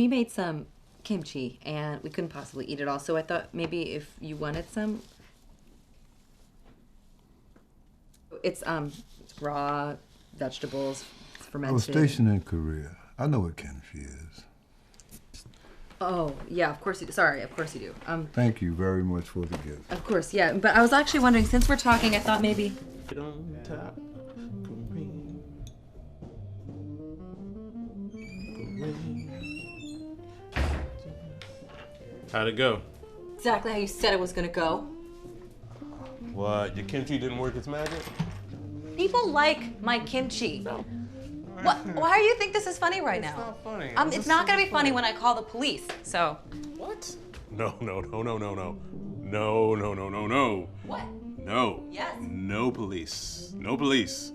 we made some kimchi, and we couldn't possibly eat it all, so I thought maybe if you wanted some. It's raw vegetables, it's fermented. I was stationed in Korea. I know what kimchi is. Oh, yeah, of course you do. Sorry, of course you do. Thank you very much for the gift. Of course, yeah. But I was actually wondering, since we're talking, I thought maybe... How'd it go? Exactly how you said it was gonna go. What, your kimchi didn't work its magic? People like my kimchi. No. What? Why do you think this is funny right now? It's not funny. It's not gonna be funny when I call the police, so. What? No. No. What? No. Yes. No police. No police.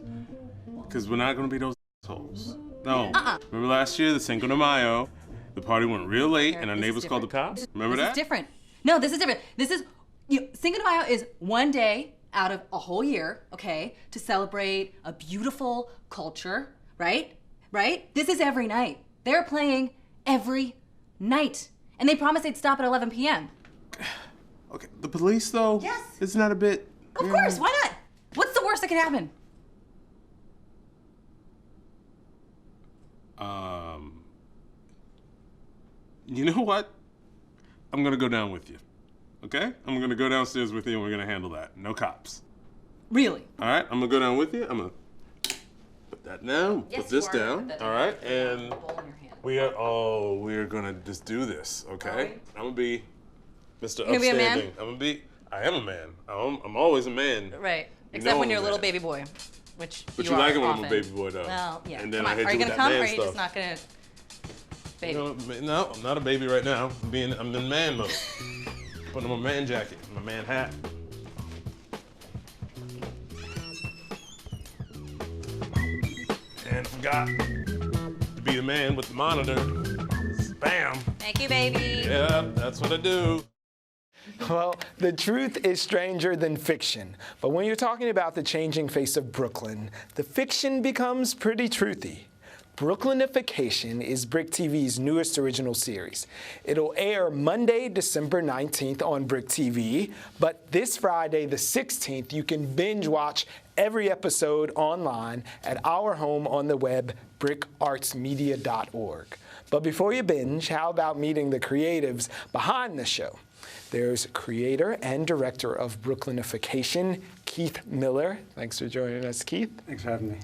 Because we're not gonna be those assholes. No. Remember last year, the Cinco de Mayo, the party went real late and our neighbors called the cops? Remember that? This is different. No, this is different. This is, Cinco de Mayo is one day out of a whole year, okay, to celebrate a beautiful culture, right? Right? This is every night. They're playing every night. And they promised they'd stop at 11 p.m. Okay, the police though? Yes. It's not a bit... Of course, why not? What's the worst that could happen? You know what? I'm gonna go down with you, okay? I'm gonna go downstairs with you and we're gonna handle that. No cops. Really? All right, I'm gonna go down with you. I'm gonna put that down, Yes, put this you are. down, Put that all down. right? And Bowl in your hand. we're gonna just do this, okay? I'm gonna be Mr. You're gonna be a man? Upstanding. I am a man. I'm always a man. Right. You Except know when I'm you're a little man. baby boy, which But you you are like it when often. I'm a baby boy though. Well, yeah. And then Come I on. hit Are you you gonna with come that or man are you stuff. just not gonna? Baby. No, I'm not a baby right now. I'm in man mode. Putting on my man jacket, my man hat. And forgot to be the man with the monitor. Bam. Thank you, baby. Yeah, that's what I do. Well, the truth is stranger than fiction. But when you're talking about the changing face of Brooklyn, the fiction becomes pretty truthy. Brooklynification is BRIC TV's newest original series. It'll air Monday, December 19th on BRIC TV, but this Friday, the 16th, you can binge watch every episode online at our home on the web, bricartsmedia.org. But before you binge, how about meeting the creatives behind the show? There's creator and director of Brooklynification, Keith Miller. Thanks for joining us, Keith. Thanks for having me.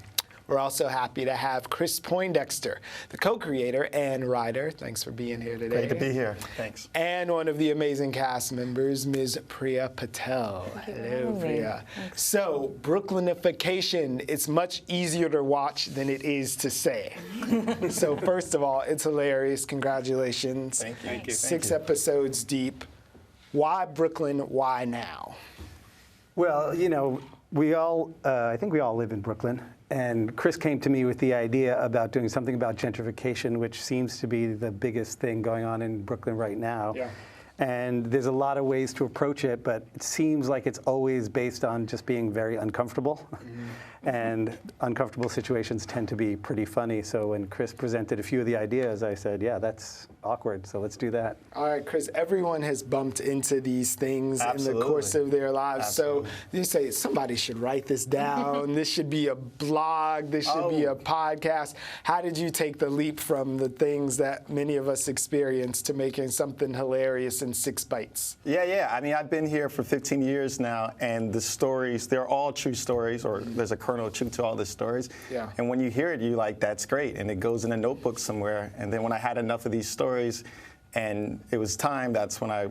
We're also happy to have Chris Poindexter, the co-creator and writer. Thanks for being here today. Great to be here. Thanks. And one of the amazing cast members, Ms. Priya Patel. Hello, Priya. So, Brooklynification, it's much easier to watch than it is to say. So, first of all, it's hilarious. Congratulations. Thank you. Thank you. 6 episodes deep. Why Brooklyn? Why now? Well, you know, I think we all live in Brooklyn. And Chris came to me with the idea about doing something about gentrification, which seems to be the biggest thing going on in Brooklyn right now. Yeah. And there's a lot of ways to approach it, but it seems like it's always based on just being very uncomfortable. And uncomfortable situations tend to be pretty funny. So when Chris presented a few of the ideas, I said, yeah, that's awkward, so let's do that. All right, Chris, everyone has bumped into these things in the Absolutely. course of their lives. Absolutely. So you say, somebody should write this down. This should be a blog. This should be a podcast. How did you take the leap from the things that many of us experience to making something hilarious in 6 bites? Yeah. I mean, I've been here for 15 years now, and the stories, they're all true stories, or there's a kernel of truth to all the stories. Yeah. And when you hear it, you're like, that's great. And it goes in a notebook somewhere. And then when I had enough of these stories, and it was time, that's when I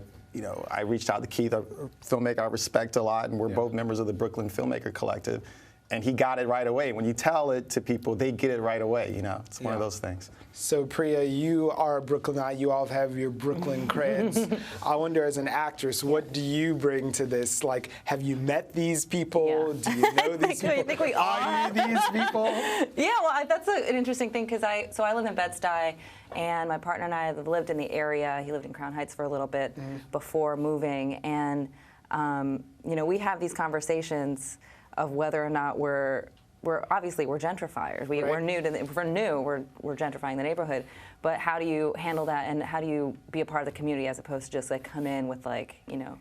reached out to Keith, a filmmaker I respect a lot, and we're both members of the Brooklyn Filmmaker Collective. And he got it right away. When you tell it to people, they get it right away, you know? It's one of those things. So Priya, you are a Brooklynite. You all have your Brooklyn creds. I wonder, as an actress, what do you bring to this? Like, have you met these people? Yeah. Do you know these people? I think we all Are you these people? Yeah, well, that's an interesting thing because I live in Bed-Stuy, and my partner and I have lived in the area. He lived in Crown Heights for a little bit before moving, and we have these conversations of whether or not we're we're gentrifiers. We're new to we're gentrifying the neighborhood. But how do you handle that, and how do you be a part of the community as opposed to just like come in with like, you know,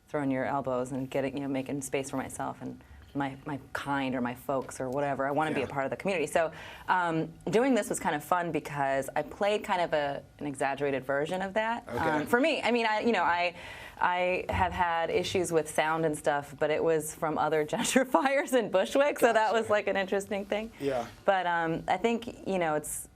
throwing your elbows and getting, you know, making space for myself and my kind or my folks or whatever. I want to be a part of the community. So doing this was kind of fun because I played kind of an exaggerated version of that. Okay. For me, I mean, I have had issues with sound and stuff, but it was from other gentrifiers in Bushwick, so that was like an interesting thing. Yeah. But I think, you know, it's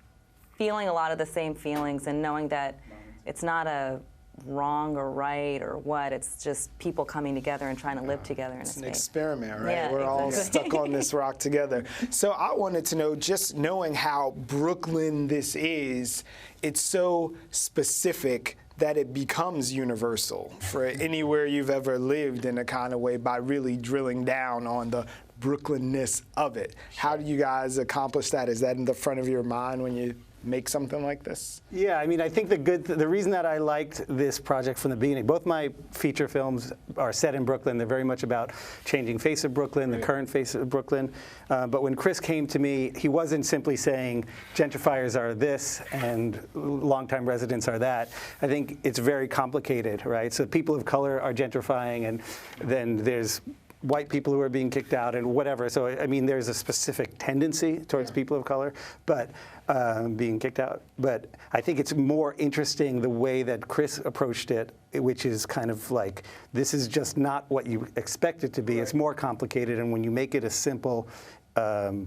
feeling a lot of the same feelings and knowing that it's not a wrong or right or what, it's just people coming together and trying to live together in a space. It's an experiment, right? Yeah, We're all exactly. stuck on this rock together. So I wanted to know, just knowing how Brooklyn this is, it's so specific that it becomes universal for anywhere you've ever lived in a kind of way by really drilling down on the Brooklynness of it. How do you guys accomplish that? Is that in the front of your mind when you make something like this? Yeah, I mean, I think the reason that I liked this project from the beginning, both my feature films are set in Brooklyn. They're very much about changing face of Brooklyn, the current face of Brooklyn. But when Chris came to me, he wasn't simply saying gentrifiers are this and longtime residents are that. I think it's very complicated, right? So people of color are gentrifying, and then there's white people who are being kicked out and whatever. So, I mean, there's a specific tendency towards people of color, but being kicked out. But I think it's more interesting the way that Chris approached it, which is kind of like, this is just not what you expect it to be. Right. It's more complicated, and when you make it a simple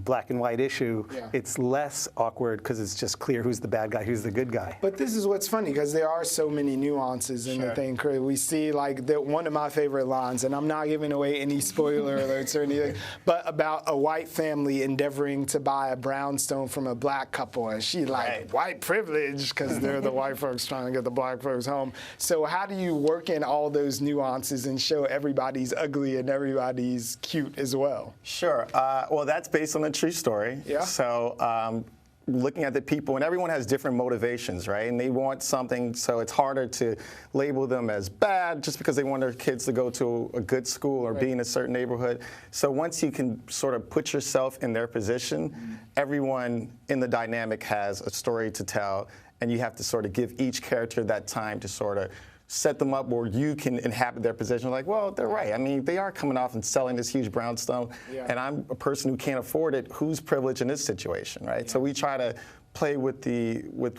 black and white issue, it's less awkward because it's just clear who's the bad guy, who's the good guy. But this is what's funny, because there are so many nuances in the thing. We see like one of my favorite lines, and I'm not giving away any spoiler alerts or anything, but about a white family endeavoring to buy a brownstone from a black couple, and she like, white privilege, because they're the white folks trying to get the black folks home. So how do you work in all those nuances and show everybody's ugly and everybody's cute as well? Sure. Well, that's based on a true story. Yeah. So looking at the people, and everyone has different motivations, right? And they want something, so it's harder to label them as bad just because they want their kids to go to a good school or be in a certain neighborhood. So once you can sort of put yourself in their position, everyone in the dynamic has a story to tell, and you have to sort of give each character that time to sort of set them up where you can inhabit their position. Like, well, they're right. I mean, they are coming off and selling this huge brownstone, and I'm a person who can't afford it. Who's privileged in this situation, right? So we try to play with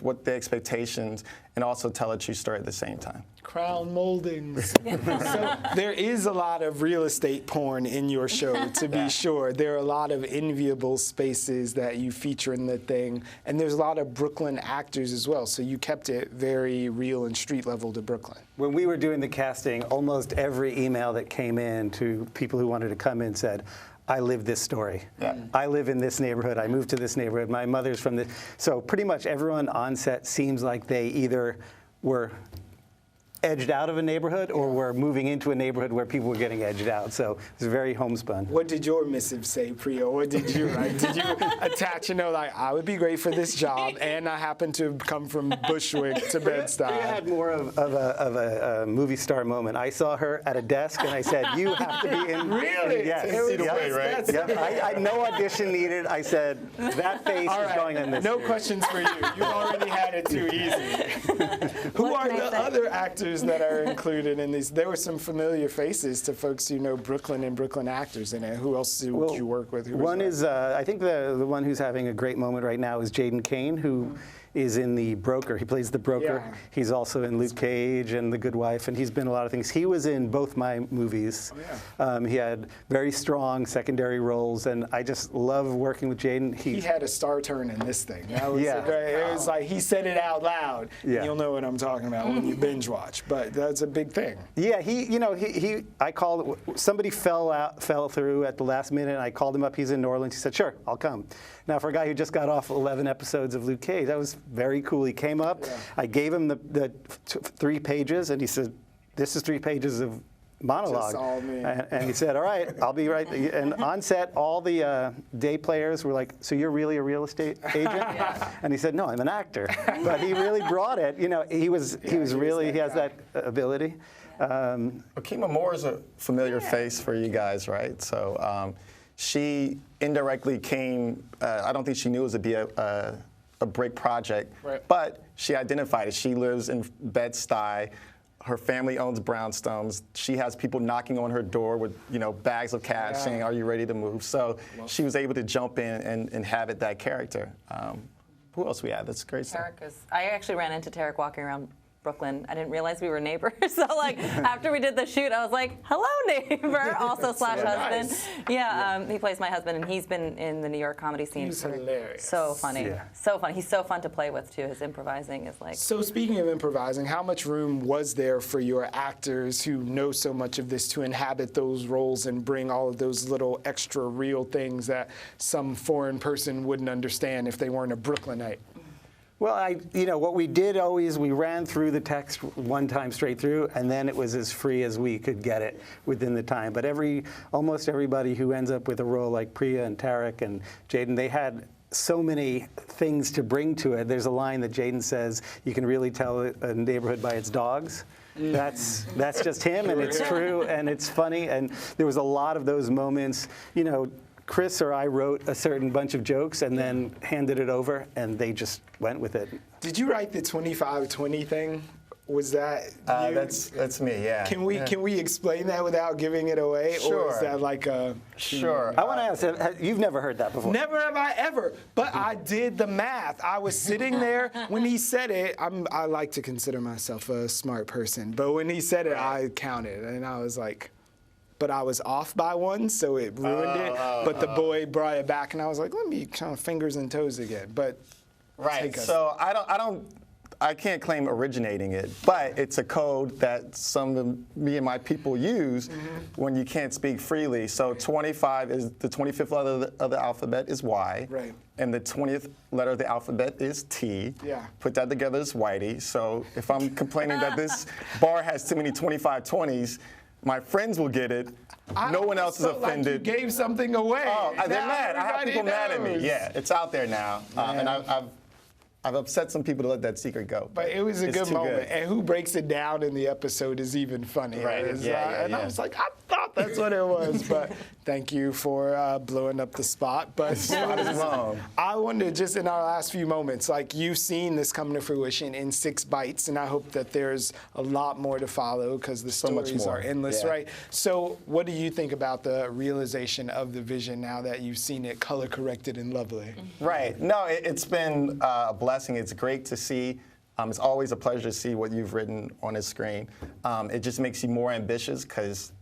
what the expectations and also tell a true story at the same time. Crown moldings. So there is a lot of real estate porn in your show, to be sure. There are a lot of enviable spaces that you feature in the thing, and there's a lot of Brooklyn actors as well, so you kept it very real and street level to Brooklyn. When we were doing the casting, almost every email that came in to people who wanted to come in said, I live this story. Yeah. I live in this neighborhood. I moved to this neighborhood. My mother's from this. So pretty much everyone on set seems like they either were edged out of a neighborhood or were moving into a neighborhood where people were getting edged out. So it's very homespun. What did your missive say, Priya? What did you write? Did you attach, like, I would be great for this job, and I happen to come from Bushwick to Bed-Stuy? Priya had more of a movie star moment. I saw her at a desk, and I said, you have to be in. Really? Yes. See the way, right? Yep. No audition needed. I said, that face is going in this. No questions for you. You already had it too easy. Who are the other actors that are included in these? There were some familiar faces to folks who know Brooklyn and Brooklyn actors in it. Who else would you work with? One is, I think the one who's having a great moment right now is Jaden Kane, who is in The Broker. He plays the broker. Yeah. He's also in Luke Cage and The Good Wife, and he's been in a lot of things. He was in both my movies. Oh, yeah. He had very strong secondary roles, and I just love working with Jaden. He had a star turn in this thing. That was it was like he said it out loud. Yeah. And you'll know what I'm talking about when you binge watch, but that's a big thing. Yeah, I called, somebody fell through at the last minute, and I called him up. He's in New Orleans. He said, sure, I'll come. Now, for a guy who just got off 11 episodes of Luke Cage, that was very cool. He came up, I gave him the 3 pages, and he said, this is 3 pages of monologue. Just all me. And he said, all right, I'll be right. And on set, all the day players were like, so you're really a real estate agent? And he said, no, I'm an actor. But he really brought it. He has that ability. Akima Moore is a familiar face for you guys, right? So she indirectly came, I don't think she knew it was to be a BRIC project, but she identified it. She lives in Bed-Stuy. Her family owns brownstones. She has people knocking on her door with, bags of cash saying, "Are you ready to move?" So she was able to jump in and inhabit that character. Who else we had? That's great stuff. I actually ran into Tarek walking around Brooklyn. I didn't realize we were neighbors. So like after we did the shoot, I was like, "Hello, neighbor." Also slash husband. Nice. Yeah, he plays my husband, and he's been in the New York comedy scene. He's hilarious. So funny. Yeah. So funny. He's so fun to play with too. His improvising is like. So speaking of improvising, how much room was there for your actors who know so much of this to inhabit those roles and bring all of those little extra real things that some foreign person wouldn't understand if they weren't a Brooklynite? Well, what we did always, we ran through the text one time straight through, and then it was as free as we could get it within the time. But almost everybody who ends up with a role like Priya and Tarek and Jaden, they had so many things to bring to it. There's a line that Jaden says, "You can really tell a neighborhood by its dogs." That's just him, and it's true, and it's funny. And there was a lot of those moments, Chris or I wrote a certain bunch of jokes and then handed it over, and they just went with it. Did you write the 25-20 thing? Was that you? That's me, yeah. Can we explain that without giving it away? Sure. Or is that like a... Sure. I want to ask, you've never heard that before? Never have I ever, but I did the math. I was sitting there when he said it. I like to consider myself a smart person, but when he said it, I counted, and I was like... But I was off by one, so it ruined it. But the boy brought it back, and I was like, let me count fingers and toes again. But so I can't claim originating it, but it's a code that some of me and my people use when you can't speak freely. So 25 is the 25th letter of the alphabet is Y. Right. And the 20th letter of the alphabet is T. Yeah. Put that together is Whitey. So if I'm complaining that this bar has too many 25-20s, my friends will get it. No one else is offended. Like you gave something away. Oh, they're mad. I have people mad at me. knows. Yeah, it's out there now, and I've upset some people to let that secret go. But it was a good moment. Good. And who breaks it down in the episode is even funnier. Right. And I was like, I thought that's what it was. But thank you for blowing up the spot. But spot is blown. I wanted, just in our last few moments, like you've seen this come to fruition in 6 bites, and I hope that there's a lot more to follow because the stories are endless, right? So what do you think about the realization of the vision now that you've seen it color corrected and lovely? Right. No, it's been a blessing. It's great to see. It's always a pleasure to see what you've written on a screen. It just makes you more ambitious because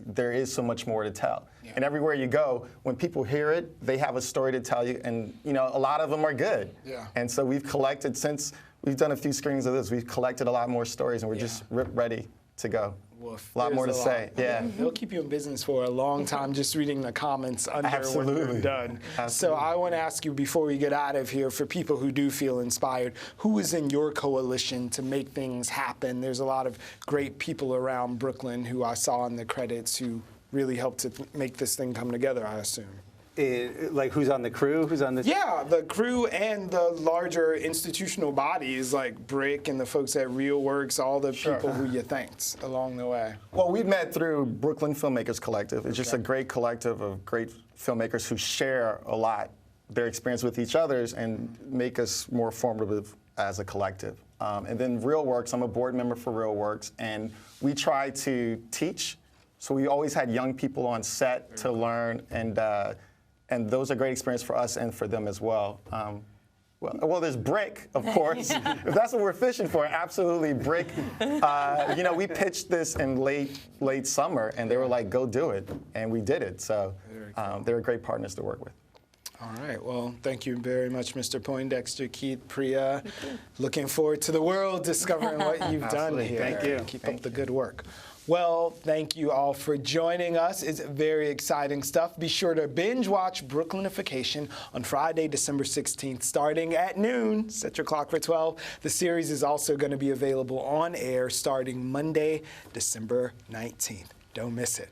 there is so much more to tell. Yeah. And everywhere you go, when people hear it, they have a story to tell you, and a lot of them are good. Yeah. And so we've collected, since we've done a few screenings of this, we've collected a lot more stories, and we're just ready to go. Woof. A lot more to say. Yeah. They'll keep you in business for a long time just reading the comments under when you're done. Absolutely. So I want to ask you before we get out of here, for people who do feel inspired, who is in your coalition to make things happen? There's a lot of great people around Brooklyn who I saw in the credits who really helped to make this thing come together, I assume. Like who's on the crew? Who's on this? Yeah, the crew and the larger institutional bodies like BRIC and the folks at RealWorks, all the people who you thanked along the way. Well, we met through Brooklyn Filmmakers Collective. It's just a great collective of great filmmakers who share a lot their experience with each other's and make us more formative as a collective. And then RealWorks, I'm a board member for RealWorks, and we try to teach. So we always had young people on set to learn, and those are great experience for us and for them as well. Well, there's BRIC, of course. If that's what we're fishing for, absolutely BRIC. We pitched this in late summer, and they were like, "Go do it," and we did it. So they're great partners to work with. All right. Well, thank you very much, Mr. Poindexter, Keith, Priya. Looking forward to the world discovering what you've done here. Thank you. Keep up the good work. Well, thank you all for joining us. It's very exciting stuff. Be sure to binge watch Brooklynification on Friday, December 16th, starting at noon. Set your clock for 12. The series is also going to be available on air starting Monday, December 19th. Don't miss it.